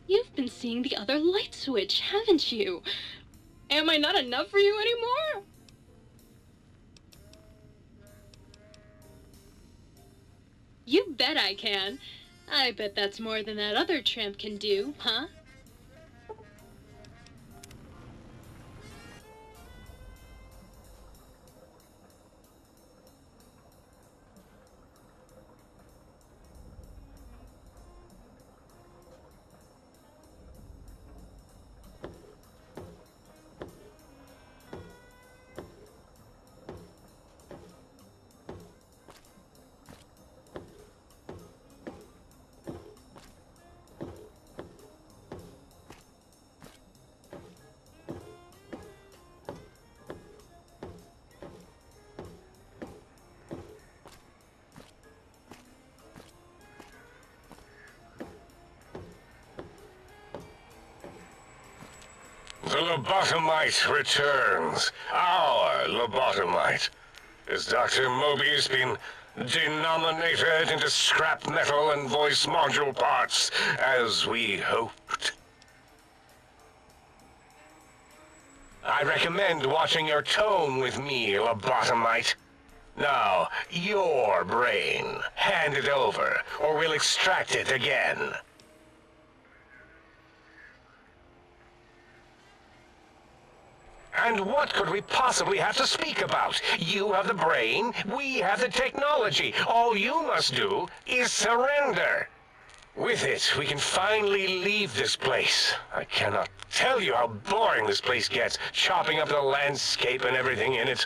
You've been seeing the other light switch, haven't you? Am I not enough for you anymore? You bet I can. I bet that's more than that other tramp can do, huh? The lobotomite returns. Our lobotomite. Has Dr. Mobius been denominated into scrap metal and voice module parts, as we hoped? I recommend watching your tone with me, lobotomite. Now, your brain. Hand it over, or we'll extract it again. And what could we possibly have to speak about? You have the brain, we have the technology. All you must do is surrender. With it, we can finally leave this place. I cannot tell you how boring this place gets, chopping up the landscape and everything in it.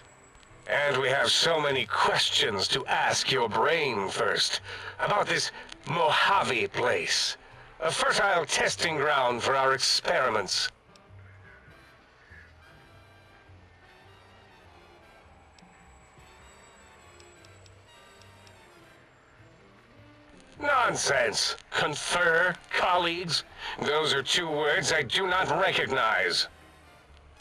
And we have so many questions to ask your brain first. About this Mojave place. A fertile testing ground for our experiments. Nonsense. Confer, colleagues. Those are two words I do not recognize.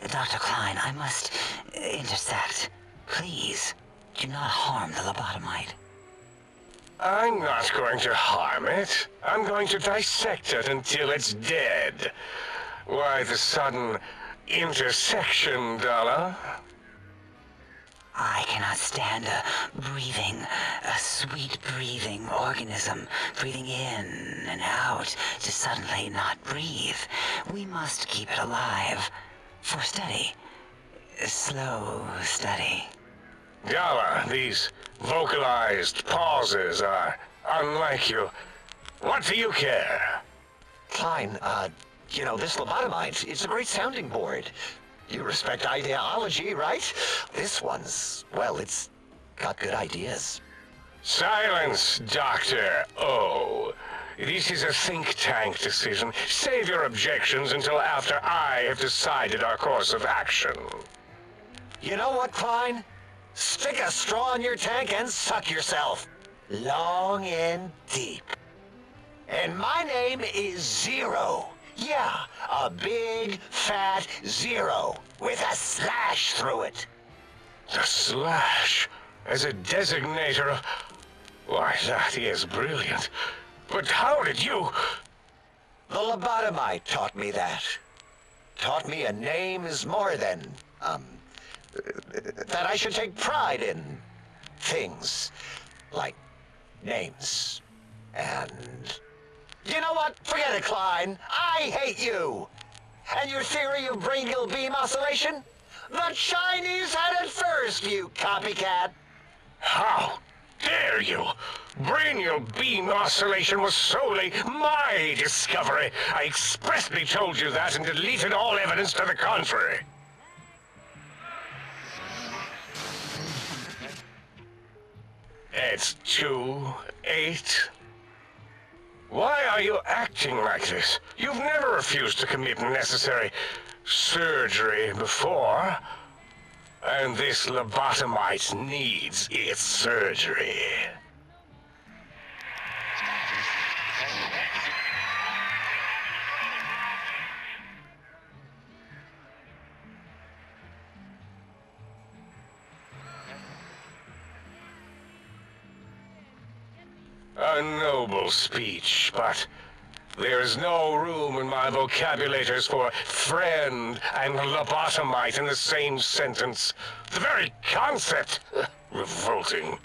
Dr. Klein, I must intersect. Please, do not harm the lobotomite. I'm not going to harm it. I'm going to dissect it until it's dead. Why the sudden intersection, Dala? I cannot stand a sweet breathing organism, breathing in and out to suddenly not breathe. We must keep it alive. For study. Slow study. Dala, these vocalized pauses are unlike you. What do you care? Klein, this lobotomite, it's a great sounding board. You respect ideology, right? This one's, well, it's got good ideas. Silence, Dr. O. This is a think tank decision. Save your objections until after I have decided our course of action. You know what, Klein? Stick a straw in your tank and suck yourself. Long and deep. And my name is Zero. Yeah, a big, fat zero with a slash through it. The slash as a designator of... Why, that is brilliant. But how did you... The lobotomite taught me that. Taught me a name is more than, that I should take pride in things like names. And you know what? Forget it, Klein. I hate you. And your theory of brachial beam oscillation? The Chinese had it first, you copycat. How dare you? Brachial beam oscillation was solely my discovery. I expressly told you that and deleted all evidence to the contrary. It's 2-8. Why are you acting like this? You've never refused to commit necessary surgery before. And this lobotomite needs its surgery. A noble speech, but There is no room in my vocabulators for friend and lobotomite in the same sentence. The very concept, revolting.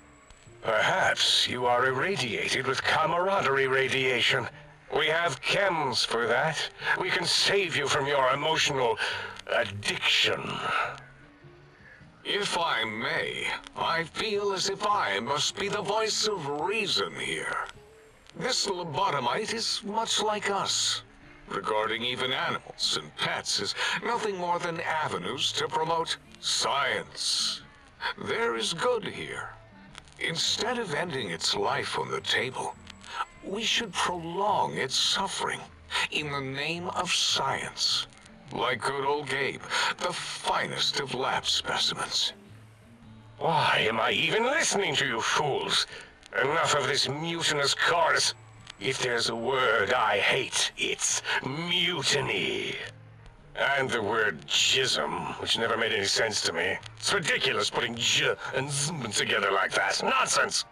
Perhaps you are irradiated with camaraderie radiation. We have chems for that. We can save you from your emotional addiction. If I may, I feel as if I must be the voice of reason here. This lobotomite is much like us. Regarding even animals and pets as nothing more than avenues to promote science. There is good here. Instead of ending its life on the table, we should prolong its suffering in the name of science. Like good old Gabe, the finest of lab specimens. Why am I even listening to you fools? Enough of this mutinous chorus. If there's a word I hate, it's mutiny. And the word jism, which never made any sense to me. It's ridiculous putting j and zm together like that. Nonsense!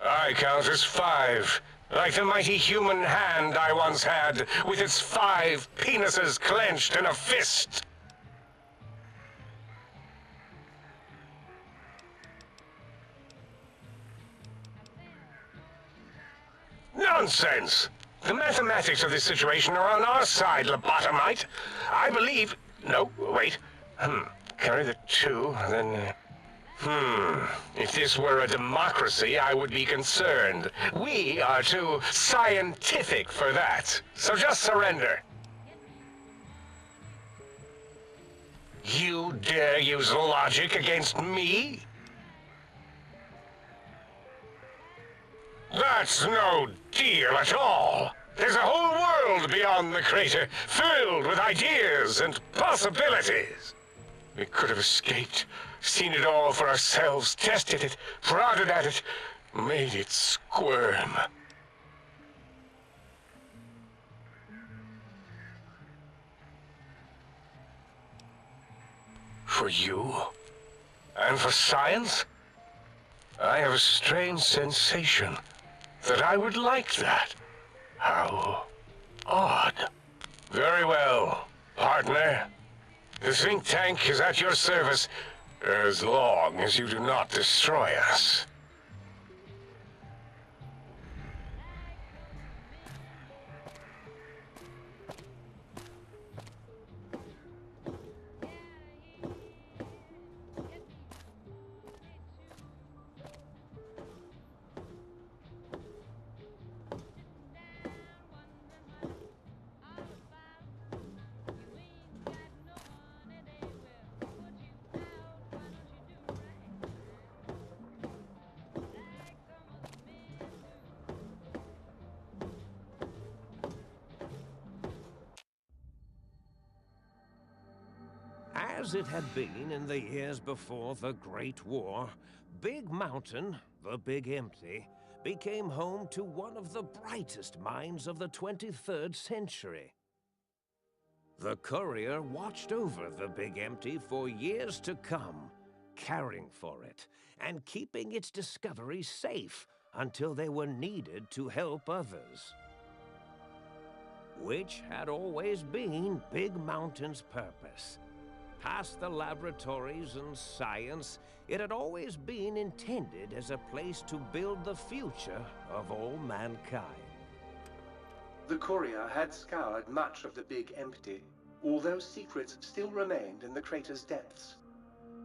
I count as 5. Like the mighty human hand I once had, with its 5 penises clenched in a fist. Nonsense! The mathematics of this situation are on our side, lobotomite. I believe... No, wait. Carry the 2, then... If this were a democracy, I would be concerned. We are too scientific for that. So just surrender. You dare use logic against me? That's no deal at all. There's a whole world beyond the crater, filled with ideas and possibilities. We could have escaped, seen it all for ourselves, tested it, prodded at it, made it squirm. For you? And for science? I have a strange sensation that I would like that. How odd. Very well, partner. The think tank is at your service as long as you do not destroy us. As it had been in the years before the Great War, Big Mountain, the Big Empty, became home to one of the brightest minds of the 23rd century. The Courier watched over the Big Empty for years to come, caring for it and keeping its discoveries safe until they were needed to help others. Which had always been Big Mountain's purpose. Past the laboratories and science, it had always been intended as a place to build the future of all mankind. The Courier had scoured much of the Big Empty, although secrets still remained in the crater's depths.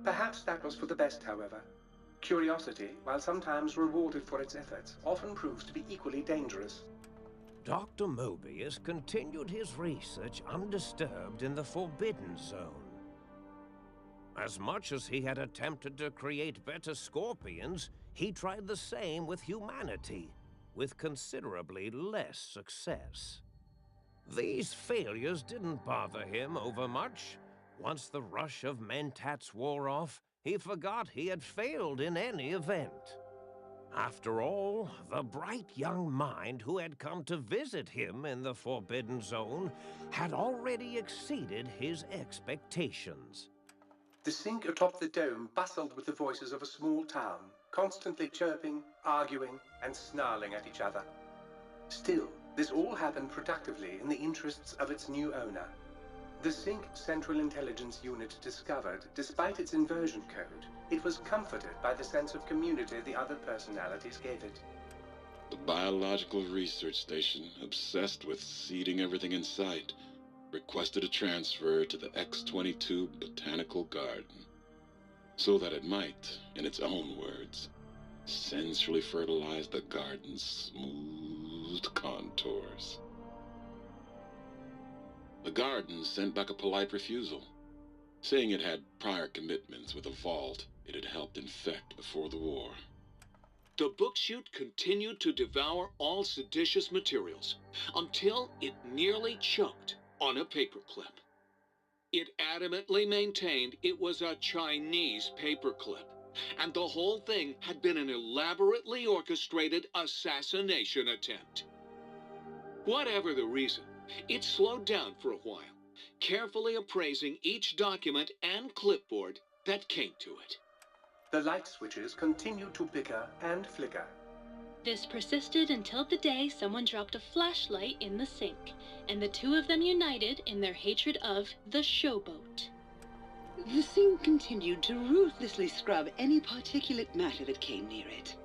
Perhaps that was for the best, however. Curiosity, while sometimes rewarded for its efforts, often proves to be equally dangerous. Dr. Mobius continued his research undisturbed in the Forbidden Zone. As much as he had attempted to create better scorpions, he tried the same with humanity, with considerably less success. These failures didn't bother him overmuch. Once the rush of mentats wore off, he forgot he had failed in any event. After all, the bright young mind who had come to visit him in the Forbidden Zone had already exceeded his expectations. The sink atop the dome bustled with the voices of a small town, constantly chirping, arguing, and snarling at each other. Still, This all happened productively in the interests of its new owner. The Sync Central Intelligence Unit discovered, despite its inversion code, it was comforted by the sense of community the other personalities gave it. The Biological Research Station, obsessed with seeding everything in sight, requested a transfer to the X-22 Botanical Garden, so that it might, in its own words, sensually fertilize the garden's smooth contours. The garden sent back a polite refusal, saying it had prior commitments with a vault it had helped infect before the war. The book chute continued to devour all seditious materials until it nearly choked on a paperclip. It adamantly maintained it was a Chinese paperclip, and the whole thing had been an elaborately orchestrated assassination attempt. Whatever the reason, it slowed down for a while, carefully appraising each document and clipboard that came to it. The light switches continued to bicker and flicker. This persisted until the day someone dropped a flashlight in the sink, and the two of them united in their hatred of the showboat. The sink continued to ruthlessly scrub any particulate matter that came near it.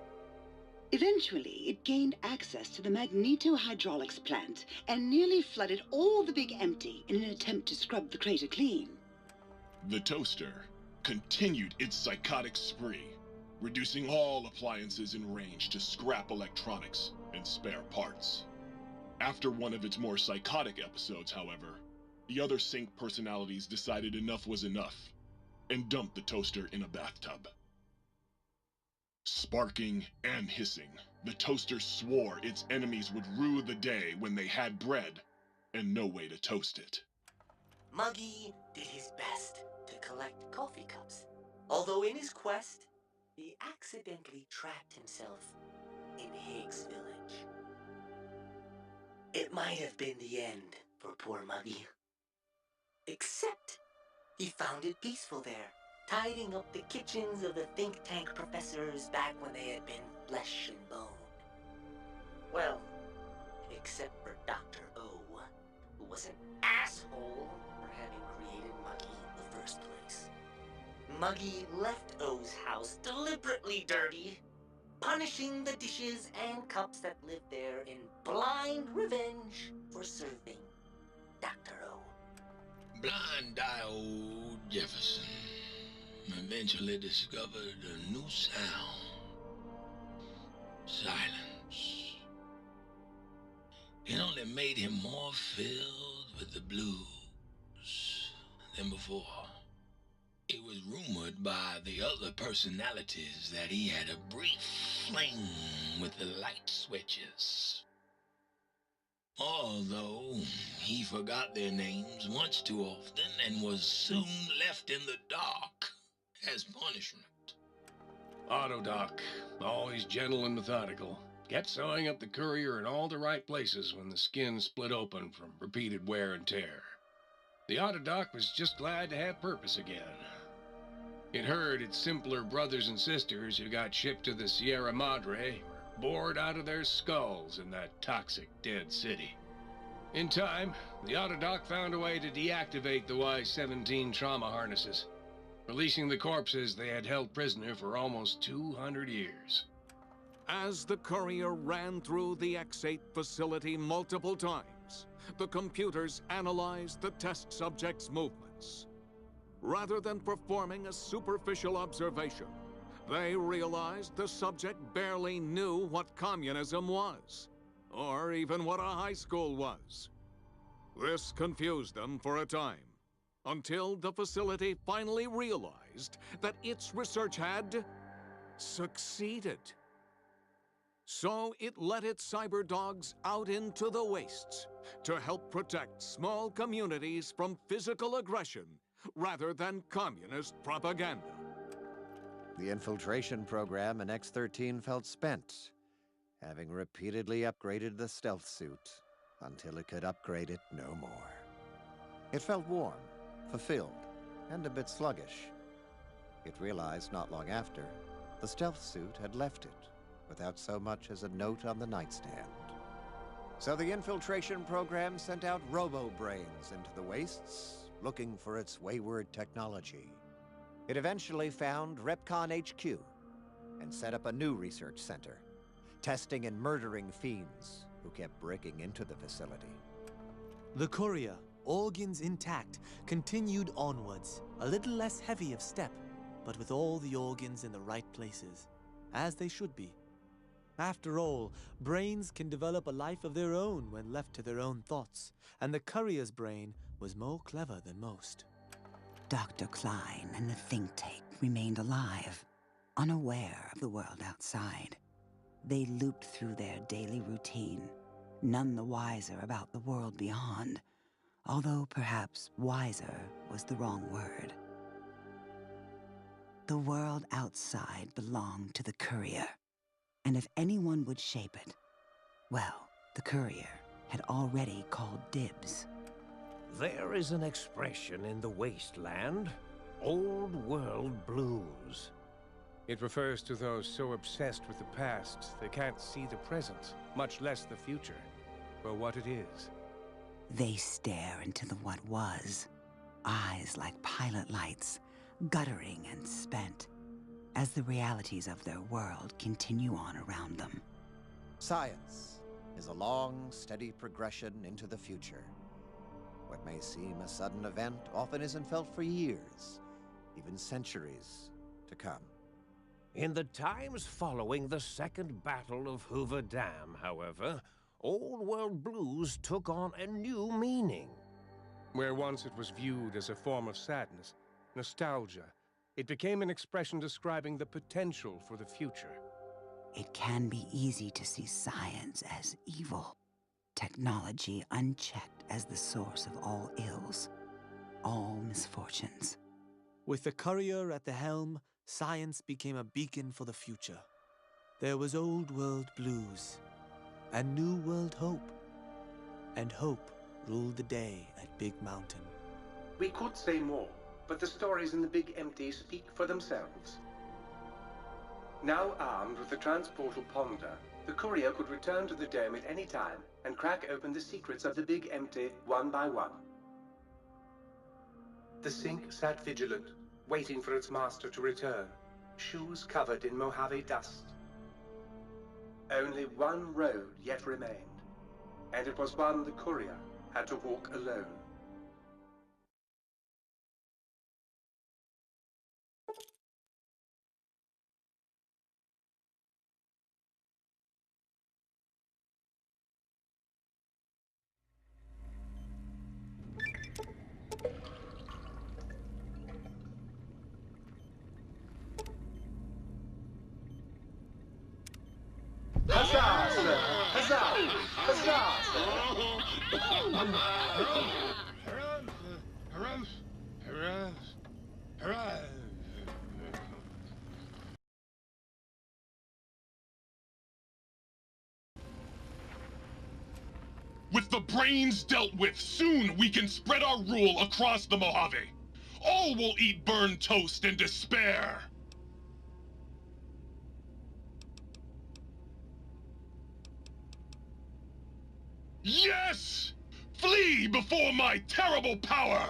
Eventually, it gained access to the magnetohydraulics plant and nearly flooded all the Big Empty in an attempt to scrub the crater clean. The toaster continued its psychotic spree, reducing all appliances in range to scrap electronics and spare parts. After one of its more psychotic episodes, however, the other Sync personalities decided enough was enough and dumped the toaster in a bathtub. Sparking and hissing, the toaster swore its enemies would rue the day when they had bread and no way to toast it. Muggy did his best to collect coffee cups, although in his quest, he accidentally trapped himself in Higgs Village. It might have been the end for poor Muggy. Except he found it peaceful there, tidying up the kitchens of the think tank professors back when they had been flesh and bone. Well, except for Dr. O, who was an asshole for having created Muggy in the first place. Muggy left O's house deliberately dirty, punishing the dishes and cups that lived there in blind revenge for serving Dr. O. Blind-eye old Jefferson eventually discovered a new sound. Silence. It only made him more filled with the blues than before. It was rumored by the other personalities that he had a brief fling with the light switches. Although he forgot their names once too often and was soon left in the dark as punishment. Autodoc, always gentle and methodical, kept sewing up the courier in all the right places when the skin split open from repeated wear and tear. The Autodoc was just glad to have purpose again. It heard its simpler brothers and sisters who got shipped to the Sierra Madre were bored out of their skulls in that toxic dead city. In time, the Autodoc found a way to deactivate the Y-17 trauma harnesses, releasing the corpses they had held prisoner for almost 200 years. As the courier ran through the X-8 facility multiple times, the computers analyzed the test subject's movements. Rather than performing a superficial observation, they realized the subject barely knew what communism was, or even what a high school was. This confused them for a time, until the facility finally realized that its research had succeeded. So it let its cyber dogs out into the wastes to help protect small communities from physical aggression rather than communist propaganda. The infiltration program in X-13 felt spent, having repeatedly upgraded the stealth suit until it could upgrade it no more. It felt warm, fulfilled, and a bit sluggish. It realized not long after, the stealth suit had left it without so much as a note on the nightstand. So the infiltration program sent out robo-brains into the wastes, looking for its wayward technology. It eventually found Repcon HQ and set up a new research center, testing and murdering fiends who kept breaking into the facility. The courier, organs intact, continued onwards, a little less heavy of step, but with all the organs in the right places, as they should be. After all, brains can develop a life of their own when left to their own thoughts, and the courier's brain was more clever than most. Dr. Klein and the think tank remained alive, unaware of the world outside. They looped through their daily routine, none the wiser about the world beyond, although perhaps wiser was the wrong word. The world outside belonged to the courier, and if anyone would shape it, well, the courier had already called dibs. There is an expression in the wasteland, old world blues. It refers to those so obsessed with the past they can't see the present, much less the future, for what it is. They stare into the what was, eyes like pilot lights, guttering and spent, as the realities of their world continue on around them. Science is a long, steady progression into the future. What may seem a sudden event often isn't felt for years, even centuries to come. In the times following the Second Battle of Hoover Dam, however, old world blues took on a new meaning. Where once it was viewed as a form of sadness, nostalgia, it became an expression describing the potential for the future. It can be easy to see science as evil, technology unchecked as the source of all ills, all misfortunes. With the courier at the helm, science became a beacon for the future. There was old world blues, and new world hope. And hope ruled the day at Big Mountain. We could say more, but the stories in the Big Empty speak for themselves. Now armed with the transportal Ponder, the courier could return to the dome at any time and crack open the secrets of the Big Empty one by one. The Sink sat vigilant, waiting for its master to return, shoes covered in Mojave dust. Only one road yet remained, and it was one the courier had to walk alone. Huzzah, sir! Huzzah! Huzzah, sir! With the brains dealt with, soon we can spread our rule across the Mojave. All will eat burned toast in despair. Yes! Flee before my terrible power!